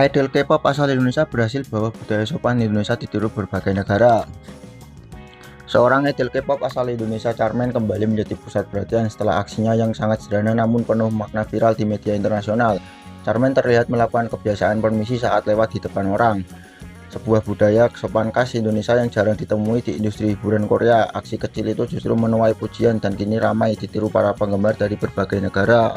Idol K-pop asal Indonesia berhasil bawa budaya sopan Indonesia ditiru berbagai negara. Seorang idol K-pop asal Indonesia, Charmaine, kembali menjadi pusat perhatian setelah aksinya yang sangat sederhana namun penuh makna viral di media internasional. Charmaine terlihat melakukan kebiasaan permisi saat lewat di depan orang. Sebuah budaya sopan khas Indonesia yang jarang ditemui di industri hiburan Korea. Aksi kecil itu justru menuai pujian dan kini ramai ditiru para penggemar dari berbagai negara.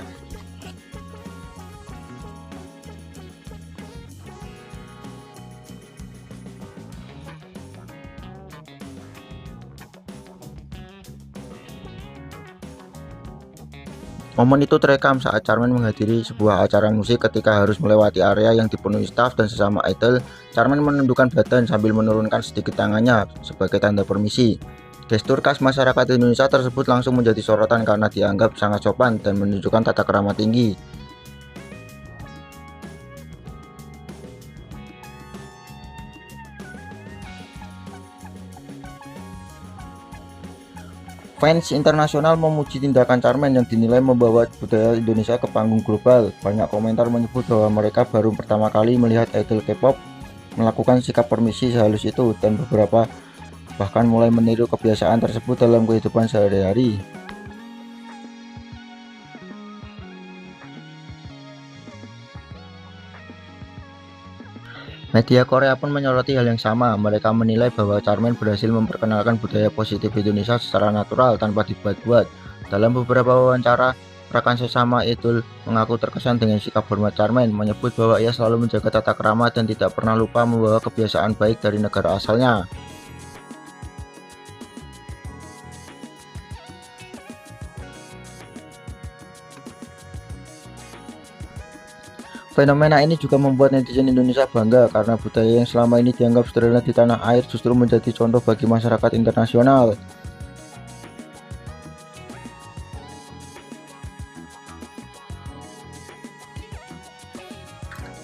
Momen itu terekam saat Charmaine menghadiri sebuah acara musik. Ketika harus melewati area yang dipenuhi staf dan sesama idol, Charmaine menundukkan badan sambil menurunkan sedikit tangannya sebagai tanda permisi. Gestur khas masyarakat Indonesia tersebut langsung menjadi sorotan karena dianggap sangat sopan dan menunjukkan tata krama tinggi. Fans internasional memuji tindakan Charmaine yang dinilai membawa budaya Indonesia ke panggung global. Banyak komentar menyebut bahwa mereka baru pertama kali melihat idol K-pop melakukan sikap permisi sehalus itu, dan beberapa bahkan mulai meniru kebiasaan tersebut dalam kehidupan sehari-hari. Media Korea pun menyoroti hal yang sama. Mereka menilai bahwa Charmaine berhasil memperkenalkan budaya positif Indonesia secara natural tanpa dibuat-buat. Dalam beberapa wawancara, rekan sesama idol mengaku terkesan dengan sikap hormat Charmaine, menyebut bahwa ia selalu menjaga tata krama dan tidak pernah lupa membawa kebiasaan baik dari negara asalnya. Fenomena ini juga membuat netizen Indonesia bangga karena budaya yang selama ini dianggap sederhana di tanah air justru menjadi contoh bagi masyarakat internasional.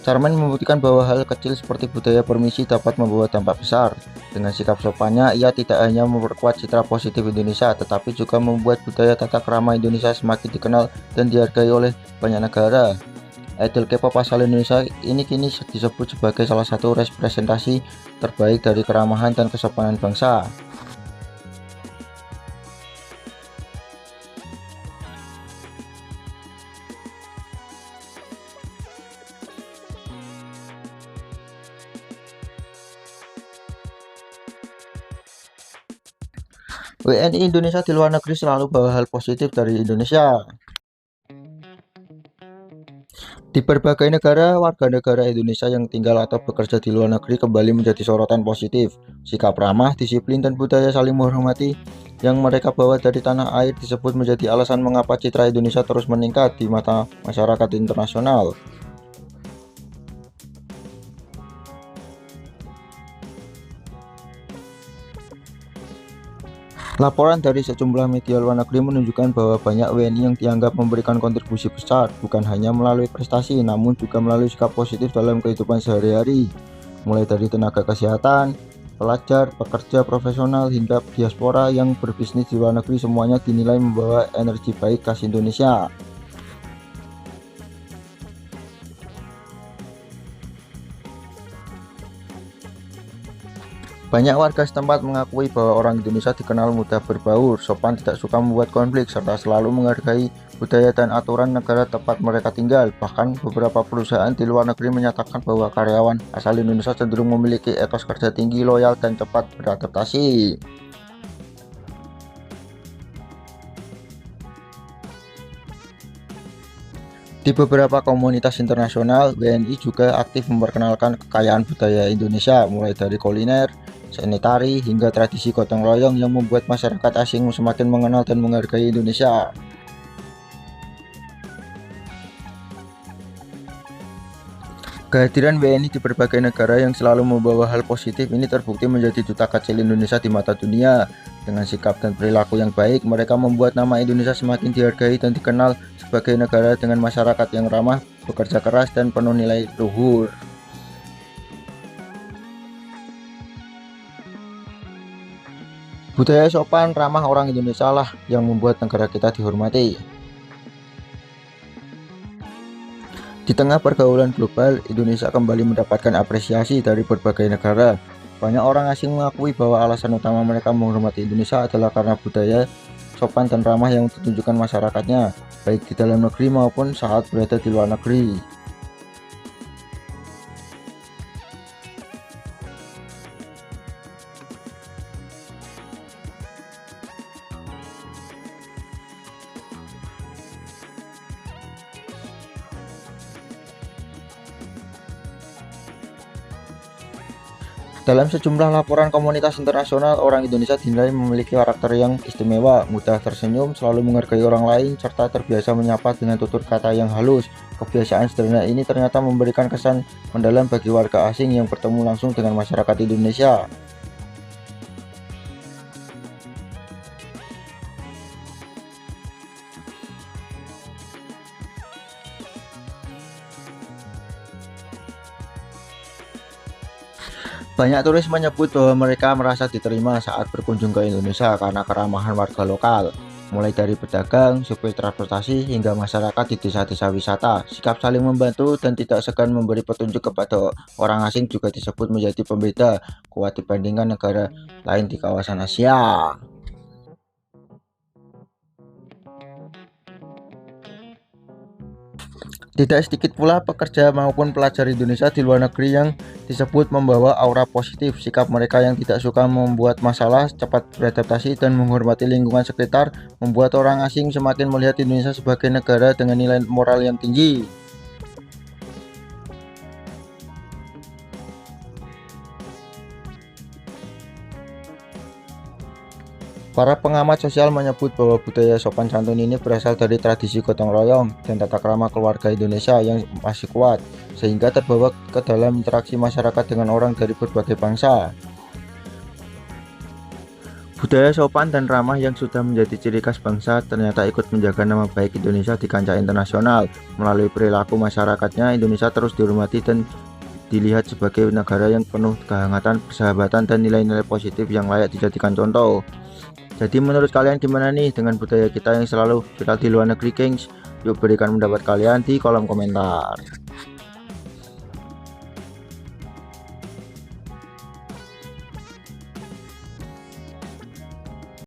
Charmaine membuktikan bahwa hal kecil seperti budaya permisi dapat membawa dampak besar. Dengan sikap sopannya, ia tidak hanya memperkuat citra positif Indonesia, tetapi juga membuat budaya tata krama Indonesia semakin dikenal dan dihargai oleh banyak negara. Idol K-pop asal Indonesia ini kini disebut sebagai salah satu representasi terbaik dari keramahan dan kesopanan bangsa. WNI Indonesia di luar negeri selalu bawa hal positif dari Indonesia. Di berbagai negara, warga negara Indonesia yang tinggal atau bekerja di luar negeri kembali menjadi sorotan positif. Sikap ramah, disiplin, dan budaya saling menghormati yang mereka bawa dari tanah air disebut menjadi alasan mengapa citra Indonesia terus meningkat di mata masyarakat internasional. Laporan dari sejumlah media luar negeri menunjukkan bahwa banyak WNI yang dianggap memberikan kontribusi besar, bukan hanya melalui prestasi, namun juga melalui sikap positif dalam kehidupan sehari-hari. Mulai dari tenaga kesehatan, pelajar, pekerja profesional, hingga diaspora yang berbisnis di luar negeri, semuanya dinilai membawa energi baik khas Indonesia. Banyak warga setempat mengakui bahwa orang Indonesia dikenal mudah berbaur, sopan, tidak suka membuat konflik, serta selalu menghargai budaya dan aturan negara tempat mereka tinggal. Bahkan beberapa perusahaan di luar negeri menyatakan bahwa karyawan asal Indonesia cenderung memiliki etos kerja tinggi, loyal, dan cepat beradaptasi. Di beberapa komunitas internasional, WNI juga aktif memperkenalkan kekayaan budaya Indonesia, mulai dari kuliner, seni tari, hingga tradisi gotong royong yang membuat masyarakat asing semakin mengenal dan menghargai Indonesia. Kehadiran WNI di berbagai negara yang selalu membawa hal positif ini terbukti menjadi duta kecil Indonesia di mata dunia. Dengan sikap dan perilaku yang baik, mereka membuat nama Indonesia semakin dihargai dan dikenal sebagai negara dengan masyarakat yang ramah, bekerja keras, dan penuh nilai luhur. Budaya sopan ramah orang Indonesia lah yang membuat negara kita dihormati. Di tengah pergaulan global, Indonesia kembali mendapatkan apresiasi dari berbagai negara. Banyak orang asing mengakui bahwa alasan utama mereka menghormati Indonesia adalah karena budaya sopan dan ramah yang ditunjukkan masyarakatnya, baik di dalam negeri maupun saat berada di luar negeri. Dalam sejumlah laporan komunitas internasional, orang Indonesia dinilai memiliki karakter yang istimewa, mudah tersenyum, selalu menghargai orang lain, serta terbiasa menyapa dengan tutur kata yang halus. Kebiasaan sederhana ini ternyata memberikan kesan mendalam bagi warga asing yang bertemu langsung dengan masyarakat Indonesia. Banyak turis menyebut bahwa mereka merasa diterima saat berkunjung ke Indonesia karena keramahan warga lokal, mulai dari pedagang, supir transportasi, hingga masyarakat di desa-desa wisata. Sikap saling membantu dan tidak segan memberi petunjuk kepada orang asing juga disebut menjadi pembeda kuat dibandingkan negara lain di kawasan Asia. Tidak sedikit pula pekerja maupun pelajar Indonesia di luar negeri yang disebut membawa aura positif. Sikap mereka yang tidak suka membuat masalah, cepat beradaptasi, dan menghormati lingkungan sekitar membuat orang asing semakin melihat Indonesia sebagai negara dengan nilai moral yang tinggi. Para pengamat sosial menyebut bahwa budaya sopan santun ini berasal dari tradisi gotong royong dan tata krama keluarga Indonesia yang masih kuat, sehingga terbawa ke dalam interaksi masyarakat dengan orang dari berbagai bangsa. Budaya sopan dan ramah yang sudah menjadi ciri khas bangsa ternyata ikut menjaga nama baik Indonesia di kancah internasional. Melalui perilaku masyarakatnya, Indonesia terus dihormati dan dilihat sebagai negara yang penuh kehangatan, persahabatan, dan nilai-nilai positif yang layak dijadikan contoh. Jadi menurut kalian gimana nih dengan budaya kita yang selalu viral di luar negeri, Kings? Yuk berikan pendapat kalian di kolom komentar.